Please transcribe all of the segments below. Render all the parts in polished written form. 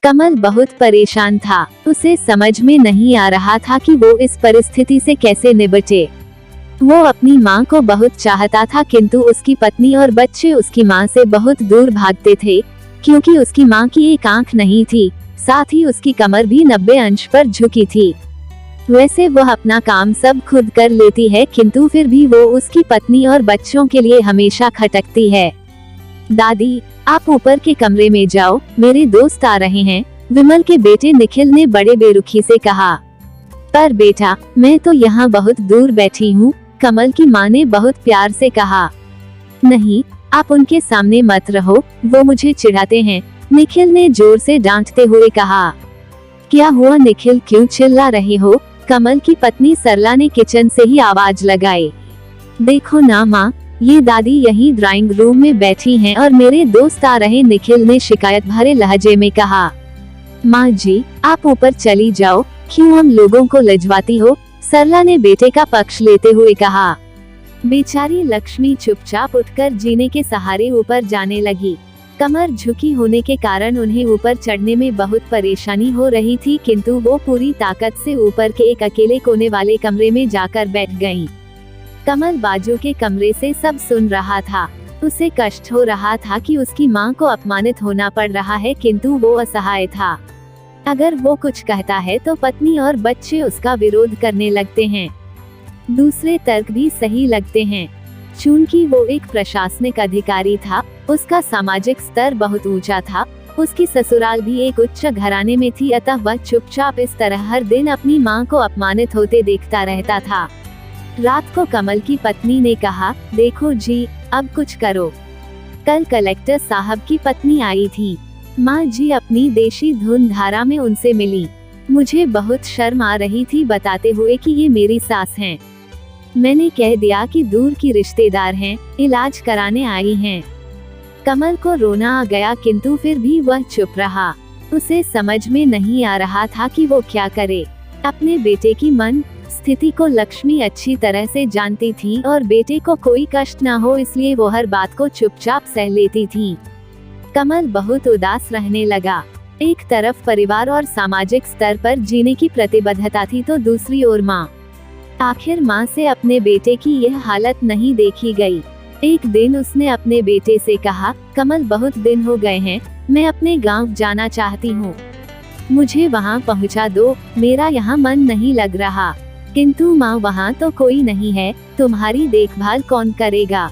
कमल बहुत परेशान था। उसे समझ में नहीं आ रहा था कि वो इस परिस्थिति से कैसे निपटे। वो अपनी माँ को बहुत चाहता था, किंतु उसकी पत्नी और बच्चे उसकी माँ से बहुत दूर भागते थे, क्योंकि उसकी माँ की एक आंख नहीं थी, साथ ही उसकी कमर भी 90 अंश पर झुकी थी। वैसे वो अपना काम सब खुद कर लेती है, किंतु फिर भी वो उसकी पत्नी और बच्चों के लिए हमेशा खटकती है। दादी, आप ऊपर के कमरे में जाओ, मेरे दोस्त आ रहे हैं, विमल के बेटे निखिल ने बड़े बेरुखी से कहा। पर बेटा, मैं तो यहाँ बहुत दूर बैठी हूँ, कमल की माँ ने बहुत प्यार से कहा। नहीं, आप उनके सामने मत रहो, वो मुझे चिढ़ाते हैं, निखिल ने जोर से डांटते हुए कहा। क्या हुआ निखिल, क्यों चिल्ला रहे हो? कमल की पत्नी सरला ने किचन से ही आवाज लगाई। देखो ना माँ, ये दादी यही ड्राइंग रूम में बैठी हैं और मेरे दोस्त आ रहे, निखिल ने शिकायत भरे लहजे में कहा। माँ जी, आप ऊपर चली जाओ, क्यों हम लोगों को लजवाती हो? सरला ने बेटे का पक्ष लेते हुए कहा। बेचारी लक्ष्मी चुपचाप उठकर जीने के सहारे ऊपर जाने लगी। कमर झुकी होने के कारण उन्हें ऊपर चढ़ने में बहुत परेशानी हो रही थी, किंतु वो पूरी ताकत से ऊपर के एक अकेले कोने वाले कमरे में जाकर बैठ गईं। कमल बाजू के कमरे से सब सुन रहा था। उसे कष्ट हो रहा था कि उसकी माँ को अपमानित होना पड़ रहा है, किंतु वो असहाय था। अगर वो कुछ कहता है तो पत्नी और बच्चे उसका विरोध करने लगते हैं। दूसरे तर्क भी सही लगते हैं। चूंकि वो एक प्रशासनिक अधिकारी था, उसका सामाजिक स्तर बहुत ऊंचा था, उसकी ससुराल भी एक उच्च घराने में थी, अतः वह चुपचाप इस तरह हर दिन अपनी माँ को अपमानित होते देखता रहता था। रात को कमल की पत्नी ने कहा, देखो जी, अब कुछ करो। कल कलेक्टर साहब की पत्नी आई थी। माँ जी अपनी देशी धुन धारा में उनसे मिली। मुझे बहुत शर्म आ रही थी बताते हुए कि ये मेरी सास हैं। मैंने कह दिया कि दूर की रिश्तेदार हैं, इलाज कराने आई हैं। कमल को रोना आ गया, किंतु फिर भी वह चुप रहा। उसे समझ में नहीं आ रहा था कि वो क्या करे। अपने बेटे की मन स्थिति को लक्ष्मी अच्छी तरह से जानती थी और बेटे को कोई कष्ट न हो, इसलिए वो हर बात को चुपचाप सह लेती थी। कमल बहुत उदास रहने लगा। एक तरफ परिवार और सामाजिक स्तर पर जीने की प्रतिबद्धता थी, तो दूसरी ओर माँ। आखिर माँ से अपने बेटे की यह हालत नहीं देखी गई। एक दिन उसने अपने बेटे से कहा, कमल बहुत दिन हो गए हैं, मैं अपने गांव जाना चाहती हूँ, मुझे वहाँ पहुँचा दो, मेरा यहाँ मन नहीं लग रहा। किंतु माँ, वहाँ तो कोई नहीं है, तुम्हारी देखभाल कौन करेगा?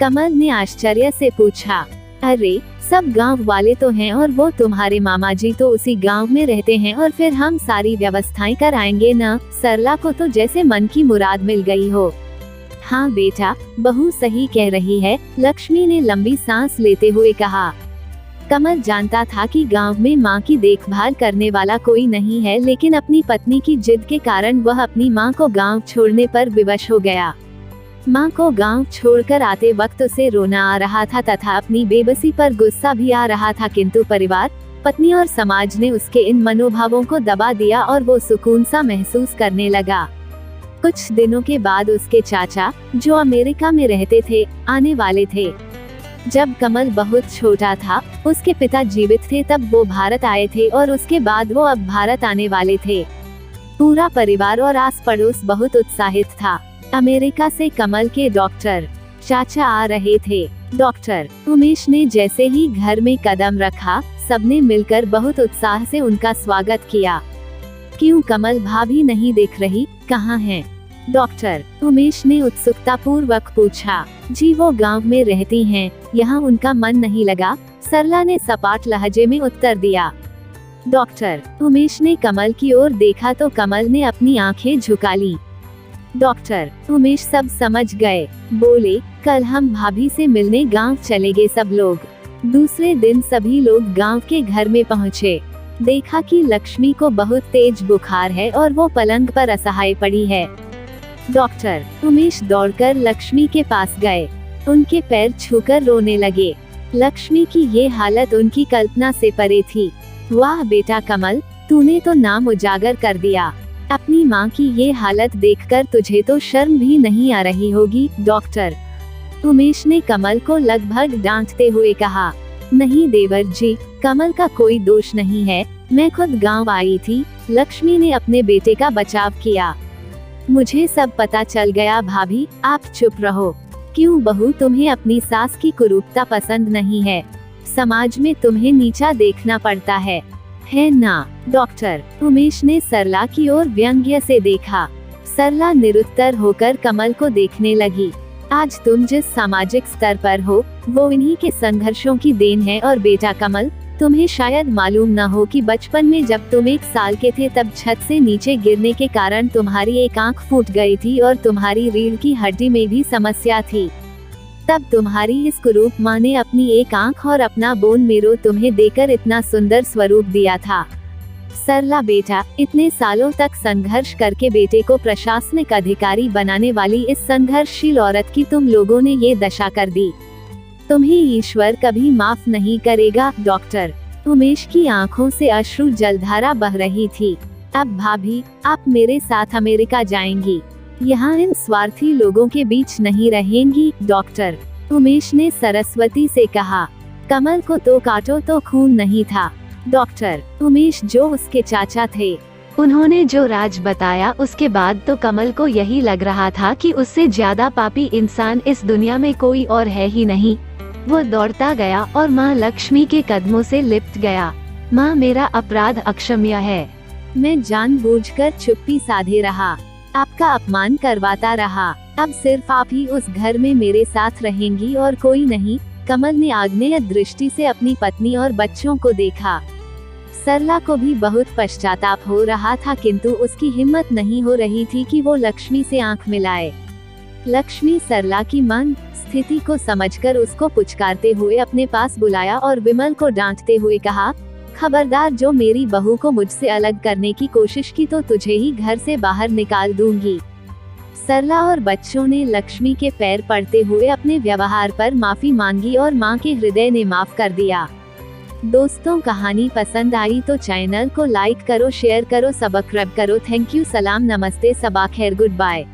कमल ने आश्चर्य से पूछा। अरे, सब गांव वाले तो हैं और वो तुम्हारे मामा जी तो उसी गांव में रहते हैं, और फिर हम सारी व्यवस्थाएं कराएंगे न। सरला को तो जैसे मन की मुराद मिल गई हो। हाँ बेटा, बहू सही कह रही है, लक्ष्मी ने लंबी सांस लेते हुए कहा। कमल जानता था कि गांव में माँ की देखभाल करने वाला कोई नहीं है, लेकिन अपनी पत्नी की जिद के कारण वह अपनी माँ को गांव छोड़ने पर विवश हो गया। माँ को गांव छोड़कर आते वक्त उसे रोना आ रहा था तथा अपनी बेबसी पर गुस्सा भी आ रहा था, किंतु परिवार, पत्नी और समाज ने उसके इन मनोभावों को दबा दिया और वो सुकून सा महसूस करने लगा। कुछ दिनों के बाद उसके चाचा, जो अमेरिका में रहते थे, आने वाले थे। जब कमल बहुत छोटा था, उसके पिता जीवित थे, तब वो भारत आए थे और उसके बाद वो अब भारत आने वाले थे। पूरा परिवार और आस पड़ोस बहुत उत्साहित था। अमेरिका से कमल के डॉक्टर चाचा आ रहे थे। डॉक्टर उमेश ने जैसे ही घर में कदम रखा, सबने मिलकर बहुत उत्साह से उनका स्वागत किया। क्यों कमल भाभी नहीं दिख रही, कहाँ हैं? डॉक्टर उमेश ने उत्सुकता पूर्वक पूछा। जी वो गांव में रहती हैं, यहाँ उनका मन नहीं लगा, सरला ने सपाट लहजे में उत्तर दिया। डॉक्टर उमेश ने कमल की ओर देखा तो कमल ने अपनी आंखें झुका ली। डॉक्टर उमेश सब समझ गए, बोले, कल हम भाभी से मिलने गांव चले गए सब लोग। दूसरे दिन सभी लोग गांव के घर में पहुँचे। देखा कि लक्ष्मी को बहुत तेज बुखार है और वो पलंग पर असहाय पड़ी है। डॉक्टर उमेश दौड़कर लक्ष्मी के पास गए, उनके पैर छूकर रोने लगे। लक्ष्मी की ये हालत उनकी कल्पना से परे थी। वाह बेटा कमल, तूने तो नाम उजागर कर दिया। अपनी माँ की ये हालत देखकर तुझे तो शर्म भी नहीं आ रही होगी। डॉक्टर उमेश ने कमल को लगभग डांटते हुए कहा। नहीं देवर जी, कमल का कोई दोष नहीं है, मैं खुद गांव आई थी, लक्ष्मी ने अपने बेटे का बचाव किया। मुझे सब पता चल गया भाभी, आप चुप रहो। क्यों बहू, तुम्हें अपनी सास की कुरूपता पसंद नहीं है? समाज में तुम्हें नीचा देखना पड़ता है ना? डॉक्टर उमेश ने सरला की ओर व्यंग्य से देखा। सरला निरुत्तर होकर कमल को देखने लगी। आज तुम जिस सामाजिक स्तर पर हो, वो इन्हीं के संघर्षों की देन है। और बेटा कमल, तुम्हें शायद मालूम न हो कि बचपन में जब तुम 1 साल के थे तब छत से नीचे गिरने के कारण तुम्हारी एक आंख फूट गई थी और तुम्हारी रीढ़ की हड्डी में भी समस्या थी। तब तुम्हारी इस कुरूप माँ ने अपनी एक आंख और अपना बोन मेरो तुम्हें देकर इतना सुंदर स्वरूप दिया था। सरला बेटा, इतने सालों तक संघर्ष करके बेटे को प्रशासनिक अधिकारी बनाने वाली इस संघर्षशील औरत की तुम लोगों ने ये दशा कर दी। तुम्हें ईश्वर कभी माफ नहीं करेगा। डॉक्टर उमेश की आंखों से अश्रु जलधारा बह रही थी। अब भाभी, आप मेरे साथ अमेरिका जाएंगी, यहाँ इन स्वार्थी लोगों के बीच नहीं रहेंगी। डॉक्टर उमेश ने सरस्वती से कहा, कमल को तो काटो तो खून नहीं था। डॉक्टर उमेश जो उसके चाचा थे, उन्होंने जो राज बताया उसके बाद तो कमल को यही लग रहा था कि उससे ज्यादा पापी इंसान इस दुनिया में कोई और है ही नहीं। वो दौड़ता गया और माँ लक्ष्मी के कदमों से लिपट गया। माँ, मेरा अपराध अक्षम्य है। मैं जानबूझकर चुप्पी साधे रहा, आपका अपमान करवाता रहा। अब सिर्फ आप ही उस घर में मेरे साथ रहेंगी और कोई नहीं। कमल ने आग्नेय दृष्टि से अपनी पत्नी और बच्चों को देखा। सरला को भी बहुत पश्चाताप हो रहा था, किंतु उसकी हिम्मत नहीं हो रही थी कि वो लक्ष्मी से आंख मिलाए। लक्ष्मी सरला की मन स्थिति को समझकर उसको पुचकारते हुए अपने पास बुलाया और विमल को डांटते हुए कहा, खबरदार, जो मेरी बहू को मुझसे अलग करने की कोशिश की तो तुझे ही घर से बाहर निकाल दूंगी। सरला और बच्चों ने लक्ष्मी के पैर पड़ते हुए अपने व्यवहार पर माफी मांगी और मां के हृदय ने माफ कर दिया। दोस्तों, कहानी पसंद आई तो चैनल को लाइक करो, शेयर करो, सब्सक्राइब करो। थैंक यू, सलाम, नमस्ते, सबा खैर, गुड बाय।